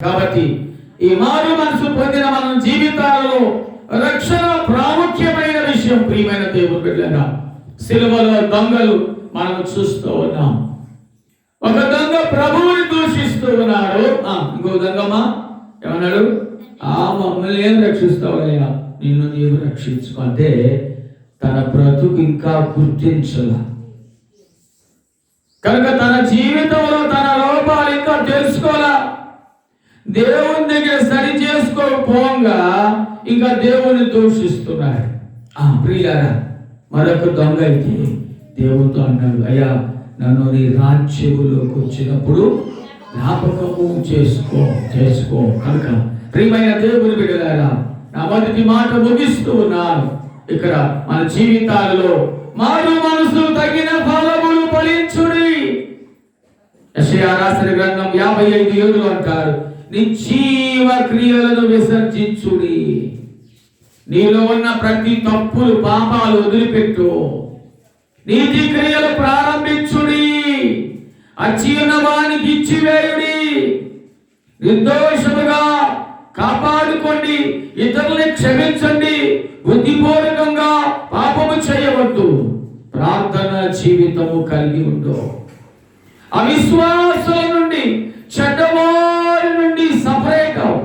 కాబట్టి ఈ మారు మనసు పొందిన మన జీవితాలలో రక్షణ ప్రాముఖ్యమైన విషయం. ప్రియమైన దేవుని బిడ్డలారా, సిలువలో దొంగలు మనం చూస్తూ ఉన్నాం. ఒక దొంగ ప్రభువుని దూషిస్తూ ఉన్నాడు. ఇంకో దొంగమ్మా ఏమన్నాడు? మమ్మల్ని ఏం రక్షిస్తావయ్యా, నిన్ను నీవు రక్షించుకో అంటే తన బ్రతుకు ఇంకా గుర్తించాల కనుక తన జీవితంలో తన లోపాలు ఇంకా తెలుసుకోవాలా. దేవుని దగ్గర సరి చేసుకోకపోగా ఇంకా దేవుని దూషిస్తున్నాడు. ప్రియులారా, మరొక దొంగ అయితే దేవునితో అన్నాడు, అయ్యా నన్ను నీ రాజ్యములోకి వచ్చినప్పుడు జ్ఞాపకము చేసుకో కనుక ప్రియమైన దేవుని బిడ్డలారా, నా మొదటి మాట ముగిస్తూ ఉన్నాను. ఇక్కడ మన జీవితాలలో మారు మనసు తగిన ఫలములు ఫలించుడి. యెషయా రాసిన గ్రంథం 55:7 అంటారు, నిర్జీవ క్రియలను విసర్జించుడి. నీలో ఉన్న ప్రతి తప్పులు పాపాలు వదిలిపెట్టు, నీతి క్రియలు ప్రారంభించుడి, అచ్చిన వానికి ఇచ్చివేయుడి, నిర్దోషముగా కాపాడుకోండి, ఇతరులని క్షమించండి, బుద్ధిపూర్వకంగా పాపము చేయవద్దు, ప్రార్థన జీవితము కలిగి ఉండు, అవిశ్వాసుల నుండి చెడ్డవారి నుండి సపరేట్ అవు,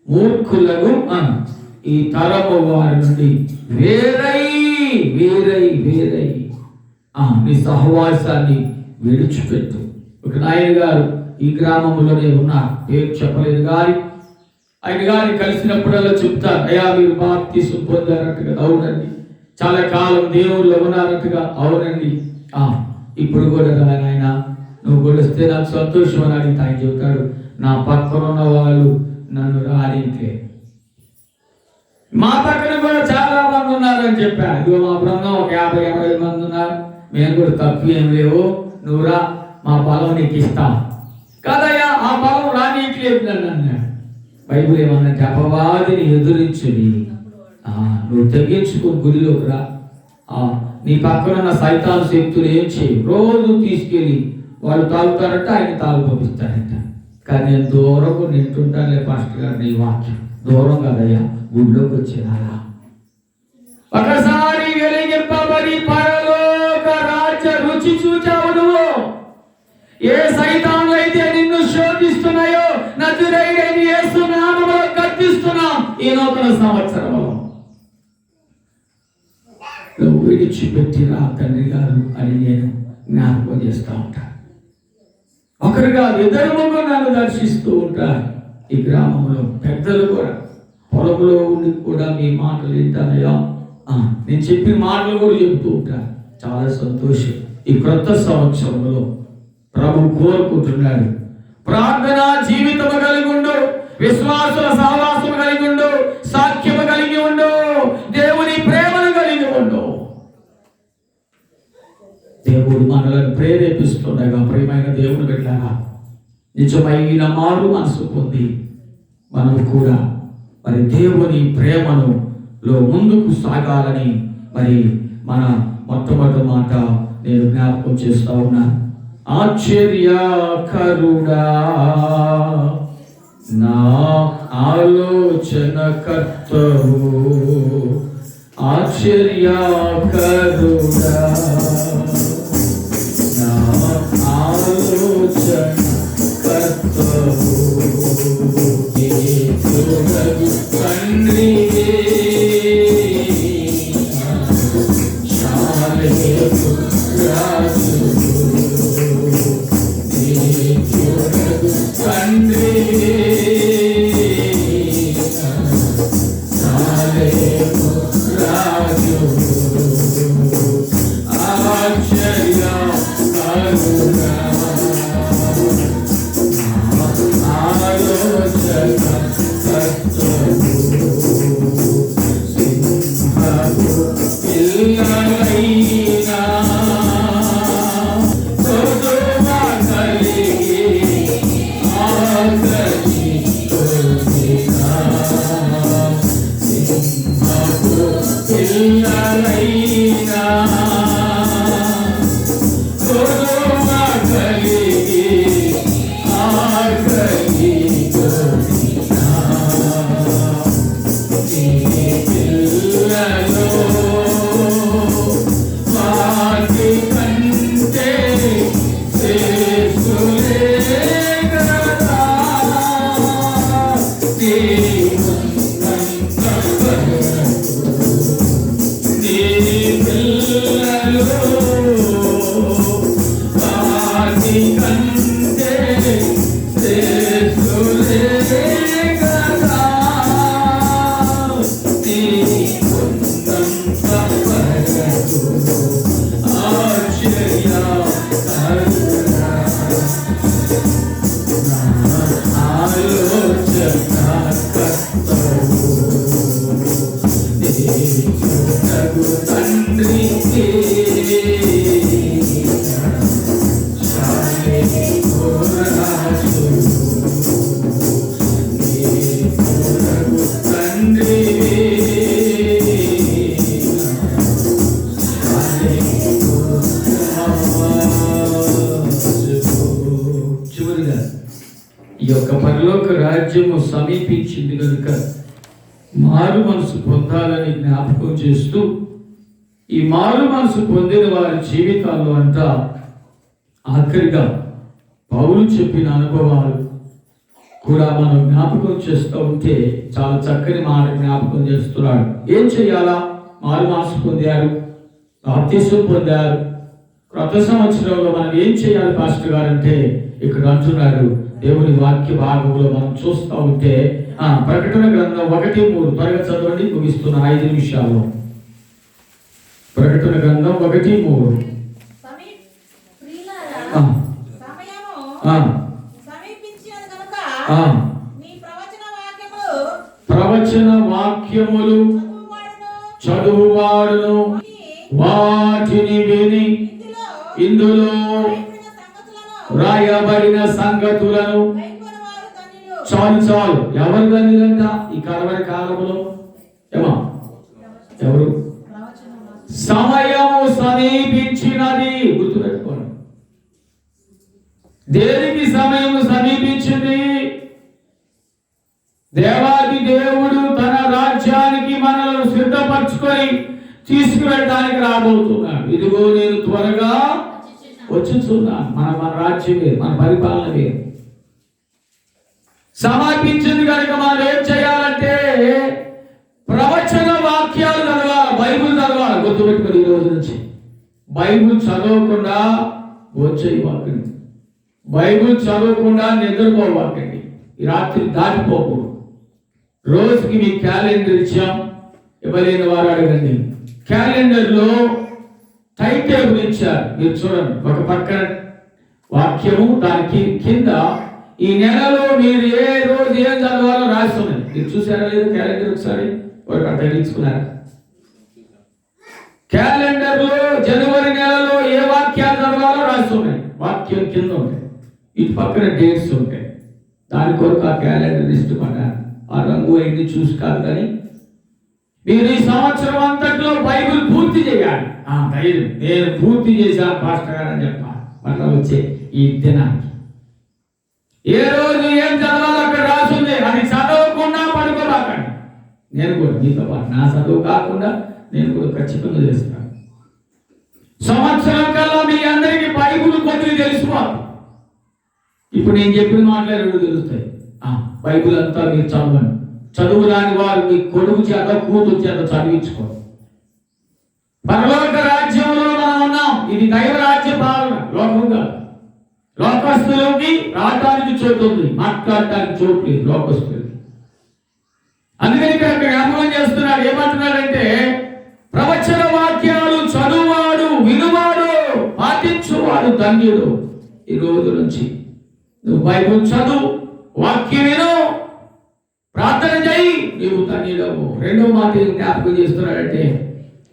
మూర్ఖులను ఈ తరము వారి నుండి వేరై నీ సహవాసాన్ని విడిచిపెట్టు. ఒక నాయన గారు ఈ గ్రామంలోనే ఉన్నారు, పేరు చెప్పలేను గారి ఆయన గారిని కలిసినప్పుడల్లా చెప్తారు, అయ్యా మీరు బాప్తిసం పొందారట్టుగా. అవునండి. చాలా కాలం దేవుళ్ళు ఉన్నారట్టుగా. అవునండి. ఇప్పుడు కూడా ఆయన నువ్వు కూడా వస్తే నాకు సంతోషం అని అడిగితే ఆయన చెబుతాడు, నా పక్కన ఉన్న వాళ్ళు నన్ను రానికే. మా పక్కన కూడా చాలా మంది ఉన్నారని చెప్పారు. ఇదిగో మా బృందం ఒక 50-60 మంది ఉన్నారు, మేము కూడా తక్కువ ఏం లేవు, నువ్వు రా, మా బలం నీకు ఇస్తాం కదయ్యా. ఆ బలం రానీయట్లేదు నన్ను అన్నాడు. బైబిల్ ఏమన్నంటే అపవాదిని ఎదురించుడి, నువ్వు తగ్గించుకుని గుడిలోకి రా. నీ పక్కన ఉన్న సైతాన్ శక్తులు ఏం చేయవు, రోజు తీసుకెళ్ళి వాళ్ళు తాగుతారంటే ఆయన తాగు పంపిస్తారంట. కానీ నేను దూరంగా నింటుంటానులే పాస్టర్ గారు, నీ వాక్యం దూరం కదయ్యా, గుడిలోకి వచ్చేదారా. ఒకసారి వెలిగింపబడి పరలోక రాజ్య రుచి చూచావు నువ్వు. ఏ సైతాన్లు అయితే నిన్ను శోధిస్తున్నాయో నజరేయుడైన యేసు నామములో గద్దిస్తున్నాం. ఈ నూతన సంవత్సరంలో నువ్వు విడిచిపెట్టిరా తండ్రి గారు అని నేను జ్ఞాపకం చేస్తూ ఉంటాను. ఒకరుగా ఇద్దరు ముగ్గురు నన్ను దర్శిస్తూ ఉంటారు. ఈ గ్రామంలో పెద్దలు కూడా పొలంలో ఉండి కూడా మీ మాటలు వింటానయ్యా, నేను చెప్పిన మాటలు కూడా చెబుతూ ఉంటాను. చాలా సంతోషం. ఈ క్రొత్త సంవత్సరంలో ప్రభు కోరుకుంటున్నాడు, ప్రార్థన జీవితము కలిగి ఉండు, విశ్వాసుల సహవాసము కలిగి ఉండు, సాక్ష్యము కలిగి ఉండు, దేవుని ప్రేమను కలిగి ఉండు. దేవుడు మనలను ప్రేరేపిస్తుండగా ప్రియమైన దేవుని బిడ్డలారా, నిజమైన మారు మనసు పొంది మనం కూడా మరి దేవుని ప్రేమను ముందుకు సాగాలని మరి మన మొట్టమొదటి మాట నేను జ్ఞాపకం చేస్తా ఉన్నాను. ఆశ్చర్యకరుడా నా ఆలోచన కర్తవు, ఆశ్చర్యకరుడా నా ఆలోచన కర్తవు, తండ్రి ఈ యొక్క పరలోక రాజ్యము సమీపించింది కనుక మారు మనసు పొందాలని జ్ఞాపకం చేస్తూ ఈ మారు మనసు పొందిన వారి జీవితాల్లో అంతా ఆఖరిగా పౌలు చెప్పిన అనుభవాలు కూడా మనం జ్ఞాపకం చేస్తూ ఉంటే చాలా చక్కని మాట జ్ఞాపకం చేస్తున్నాడు. ఏం చేయాలా? మారు మనసు పొందారు, బాప్తిసం పొందారు, క్రొత్త సంవత్సరంలో మనం ఏం చేయాలి పాస్టర్ గారు అంటే ఇక్కడ అంటున్నారు. దేవుని వాక్య భాగంలో మనం చూస్తూ ఉంటే ప్రకటన గ్రంథం 1:3 త్వరగా చదవండి, ముగిస్తున్న 5 నిమిషాల్లో. ప్రకటన గ్రంథం 1:3. ప్రవచన వాక్యములు చదువువాడును వాటిని విని ఇందులో రాయబడిన సంగతులను చాలు ఎవరు ధన్యులంట ఈ కడవరి కాలంలో? ఎవరు? సమయము సమీపించినది. గుర్తుపెట్టుకోండి, దేనికి సమయము సమీపించింది? దేవాది దేవుడు తన రాజ్యానికి మనల్ని సిద్ధపరచుకొని తీసుకువెళ్ళడానికి రాబోతున్నాడు. ఇదిగో నేను త్వరగా వచ్చుచున్నాను. మన రాజ్యమే, మన పరిపాలన వేరు. సమర్పించింది కనుక మనం ఏం చేయాలంటే ప్రవచన వాక్యాలు చదవాలి, బైబుల్ చదవాలి. గుర్తుపెట్టుకుని ఈ రోజు నుంచి బైబుల్ చదవకుండా వచ్చేయకండి, బైబుల్ చదవకుండా నిద్రపోవాకండి, ఈ రాత్రి దాటిపోకూడదు. రోజుకి మీ క్యాలెండర్ ఇచ్చాం, ఇవ్వలేని వారు అడగండి. క్యాలెండర్లో టైం టేబుల్ ఇచ్చారు, మీరు చూడండి. ఒక పక్కన వాక్యము, దానికి కింద ఈ నెలలో మీరు ఏ రోజు ఏం చదవాలో రాసి ఉన్నది. మీరు చూసారా లేదు క్యాలెండర్? ఒకసారి తగ్గించుకున్నారా? క్యాలెండర్లో జనవరి నెలలో ఏ వాక్యాలు చదవాలో రాసి ఉన్నాయి, వాక్యం కింద ఉంటాయి, ఇటు పక్కన డేట్స్ ఉంటాయి. దాని కొరకు ఆ క్యాలెండర్ ఇష్టపడ్డాను. ఆ రంగు అయింది చూసి కాదు, కానీ మీరు ఈ సంవత్సరం అంతట్లో బైబిల్ పూర్తి చేయాలి. నేను పూర్తి చేశాను పాస్టర్ గారు అని చెప్పాలి. మళ్ళీ వచ్చే ఈ దినానికి ఏ రోజు ఏం చదవాలో అక్కడ రాసింది, అది చదవకుండా పడుకోబాకండి. నేను కూడా మీతో పాటు నా చదువు కాకుండా నేను కూడా ఖచ్చితంగా చేస్తాను. సంవత్సరం కల్లా మీ అందరికీ బైబిల్ కొద్దిగా తెలుసుకోవాలి. ఇప్పుడు నేను చెప్పిన మాటలే 2 తెలుస్తాయి. బైబిల్ అంతా మీరు చదవండి. చదువు రాని వారు మీ కొడుకు చేత కూతురు చేత చదివించుకోండి. పరలోక రాజ్యంలో మనం ఉన్నాం. ఇది దైవ రాజ్య పాలన, లోకం కాదు. లోకస్తులకి రావడానికి చోటు ఉంది, మాట్లాడటానికి చోటు లేదు లోకస్తులకి. అందుకని ఇక్కడ జ్ఞాపకం చేస్తున్నాడు. ఏమంటున్నాడంటే ప్రవచన వాక్యాలు చదువువాడు, వినువాడు, పాటించువాడు ధన్యుడు. ఈ రోజు నుంచి నువ్వు బైబిల్ చదువు, వాక్యం విను, ప్రార్థన చేయి, నీవు ధన్యుడవు. రెండో మాట జ్ఞాపకం చేస్తున్నాడంటే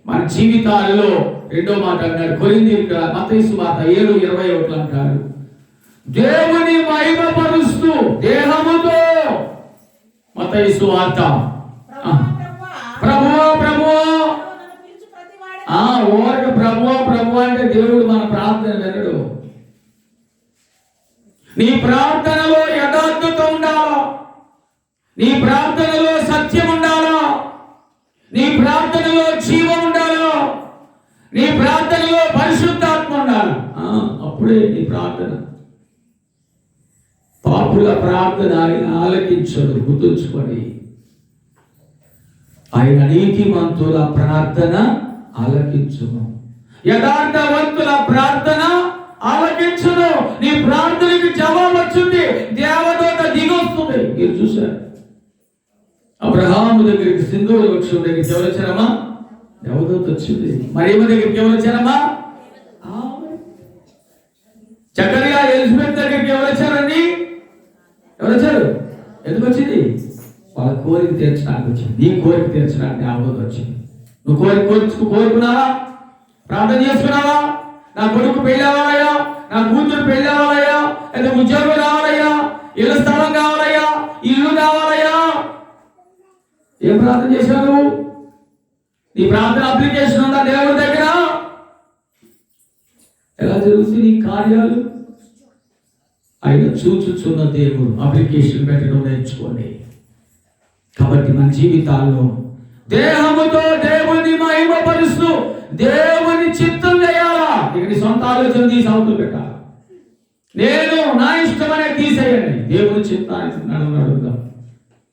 మన జీవితాలలో రెండో మాట అన్నాడు. కొరింథీయులకు మత్తయి సువార్త 7:21 అంటారు, దేవుని మహిమపరుస్తూ దేహముతో. మత్తయి సువార్త ప్రభువా ప్రభువా, ఓరక ప్రభువా ప్రభువా అంటే దేవుడు మన ప్రార్థన వినడు. నీ ప్రార్థనలో యథార్థత ఉండాలా, నీ ప్రార్థనలో సత్యం ఉండాలా, నీ ప్రార్థనలో జీవం ఉండాలా, నీ ప్రార్థనలో పరిశుద్ధాత్మ ఉండాలి. అప్పుడే నీ ప్రార్థన. పాపుల ప్రార్థన ఆయన ఆలకించడు, గుర్తుంచుకొని. ఆయన నీతిమంతుల ప్రార్థన ఆలకించును, యథార్థవంతుల ప్రార్థన ఆలకించును. నీ ప్రార్థనకి జవాబు వచ్చింది, దేవదూత దిగొస్తుంది. మీరు చూశారు, అబ్రహాము దగ్గరికి సింధూర వృక్షం దగ్గరికి ఎవరు వచ్చారమ్మా? దేవదూత వచ్చింది. మరియమ్మ దగ్గరికి ఎవరు వచ్చారమ్మా? జకరియా ఎలిజబెత్ దగ్గరికి ఎవరు వచ్చారండి? ఎవరు వచ్చారు? వాళ్ళ కోరిక తీర్చడానికి వచ్చింది. నీ కోరిక తీర్చడానికి దేవదూత వచ్చింది. నువ్వు కోరుకున్నావా? ప్రార్థన చేసుకున్నావా? నా కొడుకు పెళ్ళి అవ్వాలయ్యా, నా కూతురు పెళ్ళి అవ్వాలయ్యా, లేదా ఉద్యోగం రావాలయ్యా, ఇళ్ళ స్థలం కావాలయ్యా, ఇల్లు కావాలయ్యా. ఏం ప్రార్థన చేశావు నువ్వు? నీ ప్రార్థన అప్లికేషన్ ఉందా దేవుడి దగ్గర? ఎలా జరుగుతుంది నీ కార్యాలు? ఆయన చూచుచున్న దేవుడు. అప్లికేషన్ పెట్టడం నేర్చుకోండి. కాబట్టి మన జీవితాల్లో దేహముతో దేవుని మహిమపరుస్తూ దేవుని చిత్తం చేయాలా. ఇక నీ సొంత ఆలోచన తీసి అవతలు పెట్టాలి. నేను నా ఇష్టం అనేది తీసేయండి. దేవుని చిత్తాన్ని నడవగలుగుతాం.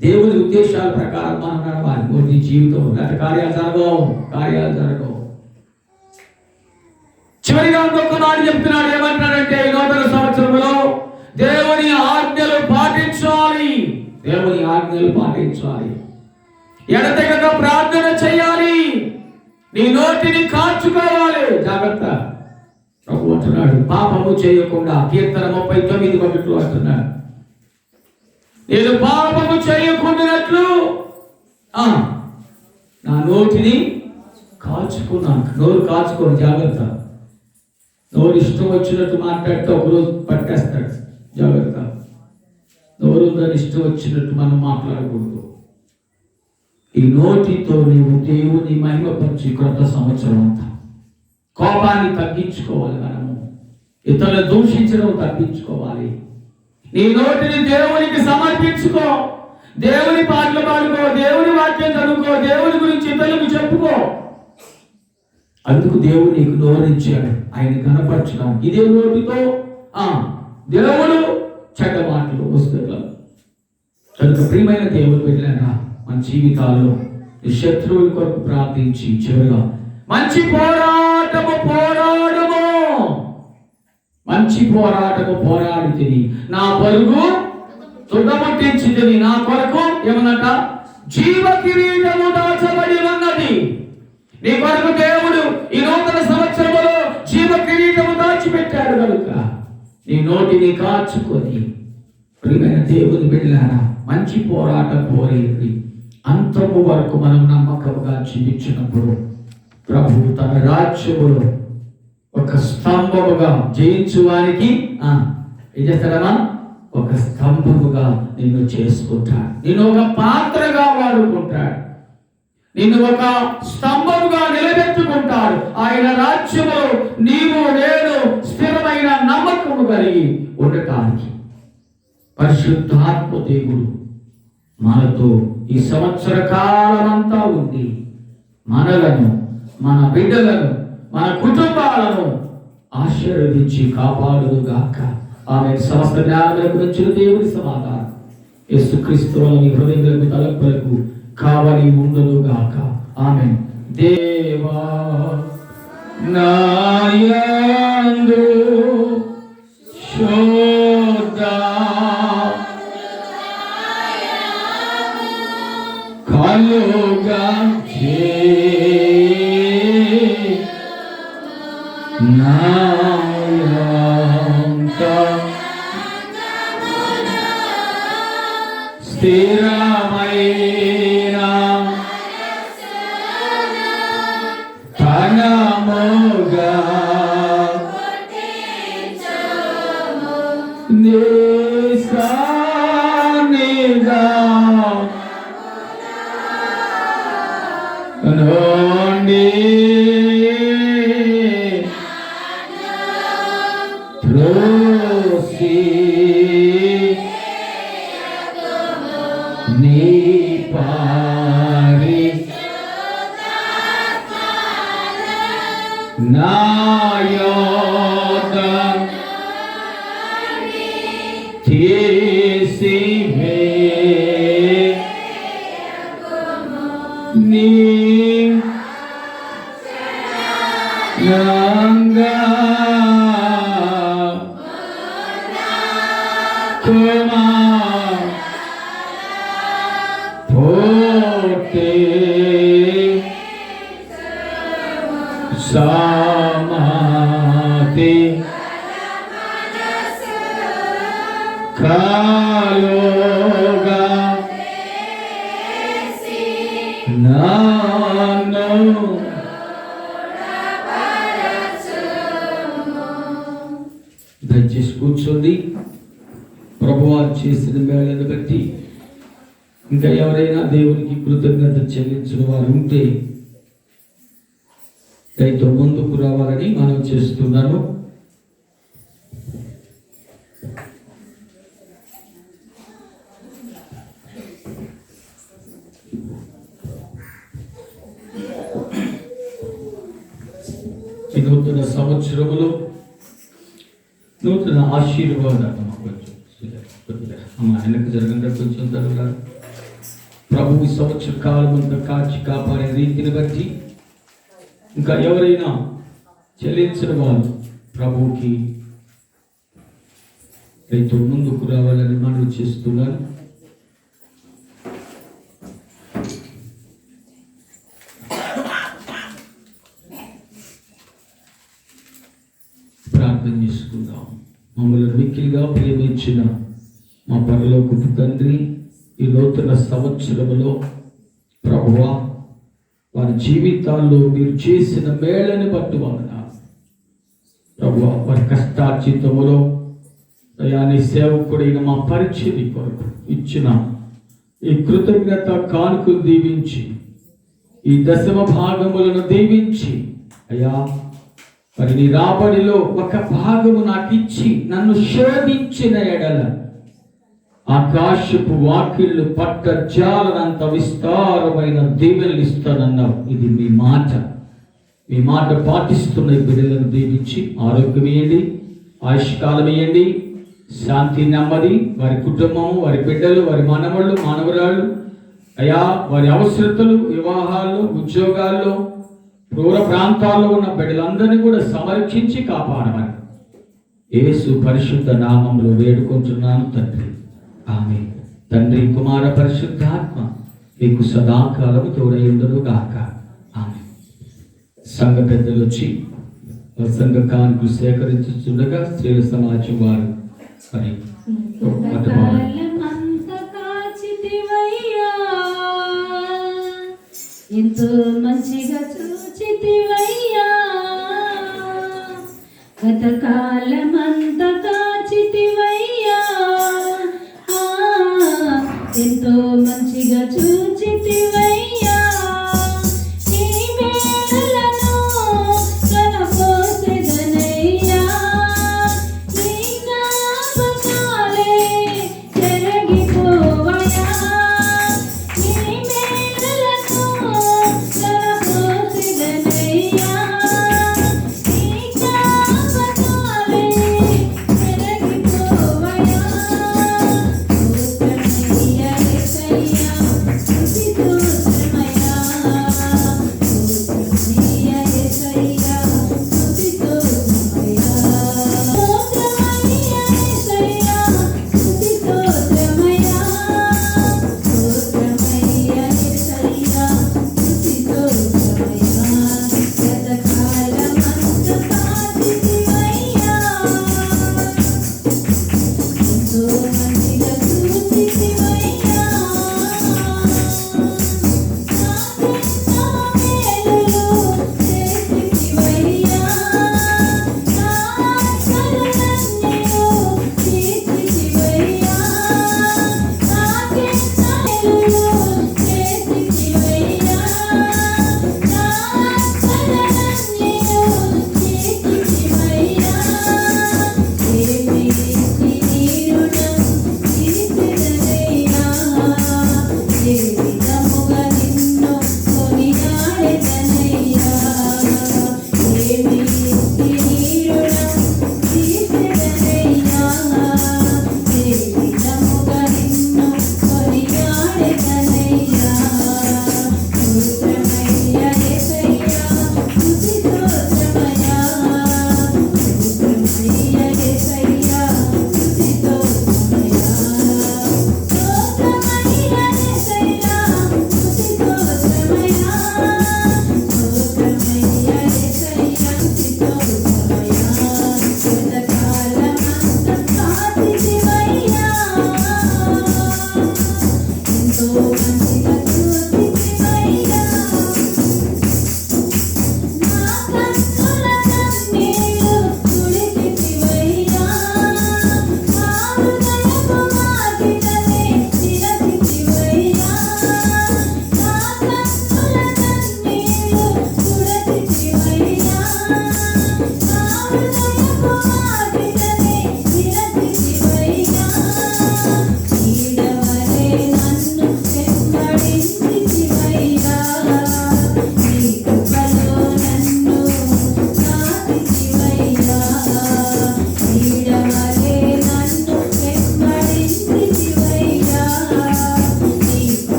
దేవుని ఉద్దేశాల ప్రకారం మనం నడవాలి. నీ జీవితం లేకపోతే కార్యాలు జరగవు. చివరిగా ఇంకొక మాట చెప్తున్నాడు. ఏమంటున్నాడంటే, ఈ నూతన సంవత్సరంలో దేవుని ఆజ్ఞలు పాటించాలి. దేవుని ఆజ్ఞలు పాటించాలి. ఎడతెగక ప్రార్థన చేయాలి. నీ నోటిని కాచుకోవాలి. జాగ్రత్త. ప్రభు అంటున్నాడు, పాపము చేయకుండా. కీర్తన 39:1 అంటున్నాడు, నేను పాపము చేయకుండానట్లు నా నోటిని కాచుకున్నాను. నోరు కాచుకోను. జాగ్రత్త. నోరు ఇష్టం వచ్చినట్టు మాట్లాడితే ఒకరోజు పట్టేస్తాడు. జాగ్రత్త. నోరు దాని ఇష్టం వచ్చినట్టు మనం మాట్లాడకూడదు. ఈ నోటితో నీవు దేవుని మహిమపరిచి క్రొత్త సంవత్సరం అంతా కోపాన్ని తగ్గించుకోవాలి. మనము ఇతరులు దూషించడం తగ్గించుకోవాలి. నీ నోటిని దేవునికి సమర్పించుకో. దేవుని పాటలు పాడుకో, దేవుని వాక్యం చదువుకో, దేవుని గురించి ఇతరులకు చెప్పుకో. అందుకు దేవుడు నీకు నోరించాడు, ఆయన కనపరచడానికి. ఇదే నోటితో దేవుడు చెడ్డ మాటలు వస్తువులు. కనుక ప్రియమైన దేవుడు వెళ్ళారా, మన జీవితాల్లో శత్రువుల కొరకు ప్రార్థించి చివరిగా మంచి పోరాటము పోరాడి తిని నా పరుగు తుడముట్టించి తిని నా కొరకు ఏమన్నట జీవ కిరీటము దాచబడి ఉన్నది. నీ కొరకు దేవుడు ఈ నూతన సంవత్సరంలో జీవ కిరీటము దాచిపెట్టాడు. కనుక నీ నోటిని కాచుకొని ప్రియమైన దేవుని బిడ్డలారా, మంచి పోరాటం పోరేది అంతము వరకు మనం నమ్మకంగా జీవించినప్పుడు ప్రభు తన రాజ్యములో ఒక స్తంభముగా జయించు వారికి ఏం చేస్తాడమ్మా? ఒక స్తంభముగా నిన్ను చేసుకుంటాడు. నిన్ను ఒక పాత్రగా వాడుకుంటాడు. నిన్ను ఒక స్తంభముగా నిలబెట్టుకుంటాడు. ఆయన రాజ్యములో నీవు నేను స్థిరమైన నమ్మకము కలిగి ఉండటానికి పరిశుద్ధాత్మ దేవుడు మనతో ఈ సంవత్సర కాలం అంతా ఉండి మనలను, మన బిడ్డలను, మన కుటుంబాలను ఆశీర్వదించి కాపాడుగాక. ఆమె సమస్త జ్ఞానములకు వచ్చిన దేవుని సమాధానం యేసుక్రీస్తు మీ హృదయములకు తలపులకు కావలి ఉండుగాక. ఆమె దేవా నాయందు కలుగా స్థిరమైన తనముగా నిసానిగా నుండి త్రోసి నీ పారి నాయోద తీసివే నీ రంగా కుమా పోతే సమాధి కాలోగా ఇంకా ఎవరైనా దేవునికి కృతజ్ఞత చెల్లించిన వారు ఉంటే దయతో ముందుకు రావాలని మనం చేస్తున్నాను. ఈ నూతన సంవత్సరంలో నూతన ఆశీర్వాదాలు వెనక్కి జరగండి, కొంచెం జరగాలి. ప్రభు ఈ సంవత్సర కాలం అంతా కాచి కాపాడే రీతిని బట్టి ఇంకా ఎవరైనా చెల్లించిన వాళ్ళు ప్రభువుకి రైతు ముందుకు రావాలని మనవి చేస్తున్నాను. ప్రార్థన చేసుకుందాం. మమ్మల్ని మిక్కిలిగా ప్రేమించిన మా పరలోకపు తండ్రి, ఈ నూతన సంవత్సరంలో ప్రభువా వారి జీవితాల్లో మీరు చేసిన మేళని బట్టి వందనాలు ప్రభువా. వారి కష్టార్జితములో నీ సేవకుడైన మా పరిచర్య కొరకు ఇచ్చిన ఈ కృతజ్ఞత కానుకలు దీవించి, ఈ దశమ భాగములను దీవించి అయ్యా, మరి నీ రాబడిలో ఒక భాగము నాకు ఇచ్చి నన్ను శోధించిన ఎడల ఆకాశపు వాకిళ్ళు పట్టజాలనంత విస్తారమైన దీవెనలు ఇస్తానన్నావు. ఇది మీ మాట. మీ మాట పాటిస్తున్న బిడ్డలను దీవించి ఆరోగ్యం ఇవ్వండి, ఆయుష్కాలం ఇవ్వండి, శాంతి నెమ్మది వారి కుటుంబము, వారి బిడ్డలు, వారి మనవళ్ళు మానవరాళ్ళు అయ్యా, వారి అవసరతలు, వివాహాల్లో, ఉద్యోగాల్లో, దూర ప్రాంతాల్లో ఉన్న బిడ్డలందరినీ కూడా సంరక్షించి కాపాడమని యేసు పరిశుద్ధ నామంలో వేడుకుంటున్నాను తండ్రి. ఆమె తండ్రి, కుమార, పరిశుద్ధాత్మ మీకు సదాకాలము తోడైందును గాక. ఆమె సంఘ పెద్దలు వచ్చి సంఘ కానుకలు సేకరించుండగా స్త్రీల సమాజం వారు మరి ఎంతో మంచిగా చూచితివయ్యా, గతకాలమంతా కాచితివయ్యా, ఎంతో మంచిగా చూచితివయ్యా. నీ మేలులను కనపోసెదనయ్యా, నీ జ్ఞాపకాలే చెరగిపోవయ్యా. నీ మేలులను కనపోసెదనయ్యా, నీ జ్ఞాపకాలే చెరగిపోవయ్యా.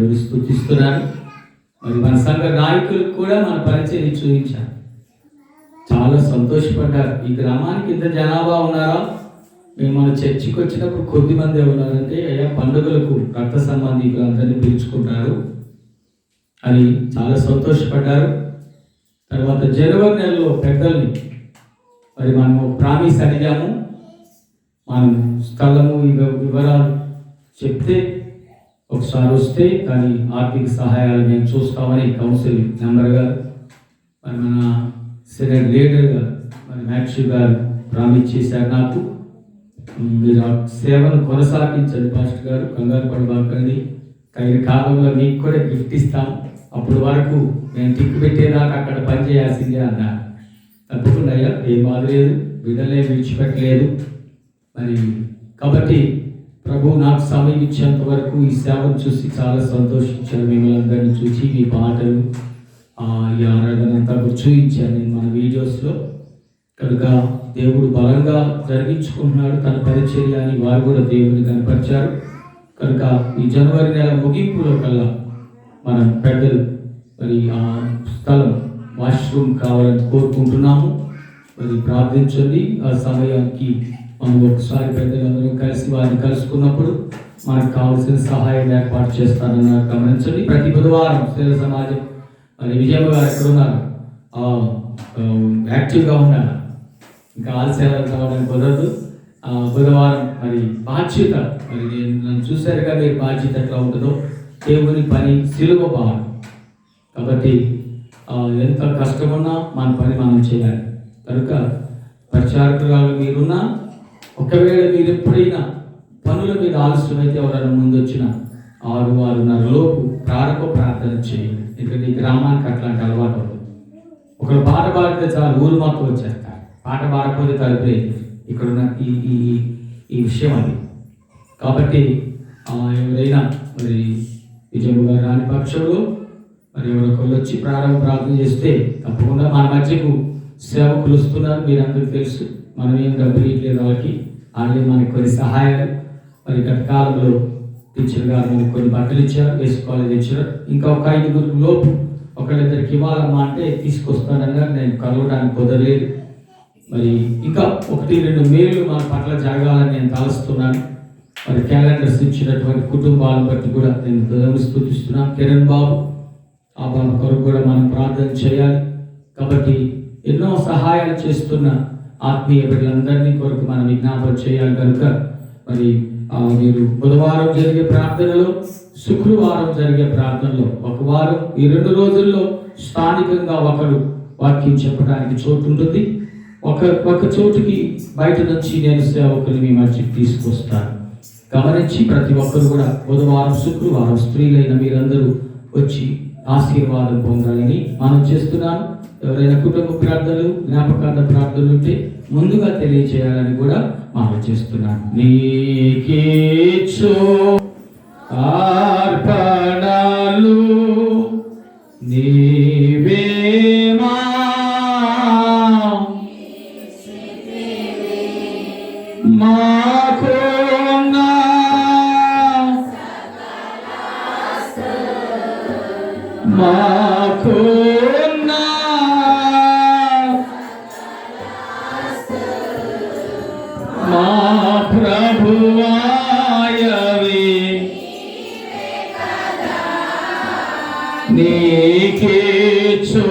దేవుని స్తుతిస్తున్నాను. మరి మన సంఘ నాయకులకు కూడా మన పరిచయం చూపించాను. చాలా సంతోషపడ్డారు. ఈ గ్రామానికి ఇంత జనాభా ఉన్నారా? మేము మన చర్చికి వచ్చినప్పుడు కొద్ది మంది ఉన్నారంటే అయ్యా పండుగలకు రక్త సంబంధికులు అందరినీ పిలుచుకుంటారు అని చాలా సంతోషపడ్డారు. తర్వాత జనవరి నెలలో పెద్దల్ని మరి మనము ప్రామిస్ అడిగాము. మనం స్థలము వివరాలు చెప్తే ఒకసారి వస్తే దాని ఆర్థిక సహాయాలు మేము చూస్తామని కౌన్సిల్ మెంబర్ గారు మరి మన సెనెట్ లీడర్ గారు మరి మ్యాక్సీ గారు ప్రామిస్ చేశారు నాకు. మీరు ఆ సేవను కొనసాగించండి పాస్టర్ గారు, కంగారు పడబాకండి, తగిన కాలంలో మీకు కూడా గిఫ్ట్ ఇస్తాం, అప్పటి వరకు నేను టిక్కు పెట్టేదాకా అక్కడ పని చేయాల్సిందే అన్నారు. తప్పకుండా అయ్యా, ఏం బాధ లేదు, బిడ్డలే విడిచిపెట్టలేదు. మరి కాబట్టి ప్రభు నాకు సమయం ఇచ్చేంత వరకు ఈ సేవను చూసి చాలా సంతోషించాను. మిమ్మల్ని అందరినీ చూసి మీ పాటలు ఈ ఆరాధన అంతా చూపించాను నేను మన వీడియోస్లో. కనుక దేవుడు బలంగా జరిగించుకుంటున్నాడు తన పరిచర్య అని వారు కూడా దేవుని కనపరిచారు. కనుక ఈ జనవరి నెల ముగింపులో కల్లా మనం పెద్దలు మరి ఆ స్థలం వాష్రూమ్ కావాలని కోరుకుంటున్నాము. మరి ప్రార్థించండి. ఆ సమయానికి మనం ఒకసారి పెద్దలందరూ కలిసి వారిని కలుసుకున్నప్పుడు మనకు కావాల్సిన సహాయం ఏర్పాటు చేస్తారన్నారు. గమనించండి. ప్రతి బుధవారం సేవ సమాజం మరి విజయమ్మ గారు ఎక్కడ ఉన్నారు? యాక్టివ్గా ఉన్నారు. ఇంకా ఆలసేవలు కావడానికి కుదరదు. బుధవారం మరి బాధ్యత, మరి నన్ను చూశారుగా మీరు బాధ్యత ఎట్లా ఉంటుందో, దేవుని పని సిలువ భారం. కాబట్టి ఎంత కష్టమున్నా మన పని మనం చేయాలి. కనుక ప్రచారకురాలు మీరున్నా, ఒకవేళ మీరు ఎప్పుడైనా పనుల మీద ఆలస్యమైతే ఎవరైనా ముందు వచ్చిన 6-6:30 లోపు ప్రారంభ ప్రార్థన చేయండి. ఎందుకంటే ఈ గ్రామానికి అట్లాంటి అలవాటు ఉంటుంది. ఒకరు పాట పాడితే చాలు ఊరు మొత్తం వచ్చేస్తారు. పాట పాడకపోతే కలిపే ఇక్కడున్న ఈ విషయం అది. కాబట్టి ఎవరైనా మరి విజయమ్మ గారు రాని పక్షంలో మరి ఎవరొకరు వచ్చి ప్రారంభ ప్రార్థన చేస్తే తప్పకుండా మన మధ్యకు సేవకులు వస్తున్నారు. మీరందరికీ తెలుసు. మనం ఏం డబ్బులు ఇట్లేదు వాళ్ళకి. వాళ్ళే మనకి కొన్ని సహాయాలు మరి గత కాలంలో టీచర్ గారు మనకి కొన్ని బట్టలు ఇచ్చారు, వేసుకోవాలని ఇచ్చారు. ఇంకా ఒక 5 లోపు ఒకళ్ళిద్దరికి ఇవ్వాలమ్మా అంటే తీసుకొస్తానన్నా నేను కలవడానికి కుదరలేదు. మరి ఇంకా 1-2 మేలు మన పట్ల జరగాలని నేను తలుస్తున్నాను. మరి క్యాలెండర్స్ ఇచ్చినటువంటి కుటుంబాలను బట్టి కూడా నేను దేవుని స్తుతిస్తున్నాను. కిరణ్ బాబు, ఆ బాబు కొరకు కూడా మనం ప్రార్థన చేయాలి. కాబట్టి ఎన్నో సహాయాలు చేస్తున్న ఆత్మీయ బిడ్డలందరినీ కొరకు మనం విజ్ఞాపన చేయాలి. కనుక మరి మీరు బుధవారం జరిగే ప్రార్థనలో, శుక్రవారం జరిగే ప్రార్థనలో, ఒక వారం ఈ 2 రోజుల్లో స్థానికంగా ఒకరు వాక్యం చెప్పడానికి చోటు ఉంటుంది. ఒక చోటుకి బయట నుంచి నేను సేవకుని మీ మధ్యకి తీసుకొస్తాను. గమనించి ప్రతి ఒక్కరు కూడా బుధవారం, శుక్రవారం స్త్రీలైన మీరందరూ వచ్చి ఆశీర్వాదం పొందాలని మనం చేస్తున్నాను. ఎవరైనా కుటుంబ ప్రార్థనలు, జ్ఞాపకార్థ ప్రార్థనలు ఉంటే ముందుగా తెలియచేయాలని కూడా మనం చేస్తున్నాను. నీకేచో అర్పణలు నీవేమా మాకున్నా మాకున్నా మా ప్రభువాయవే నీకే చో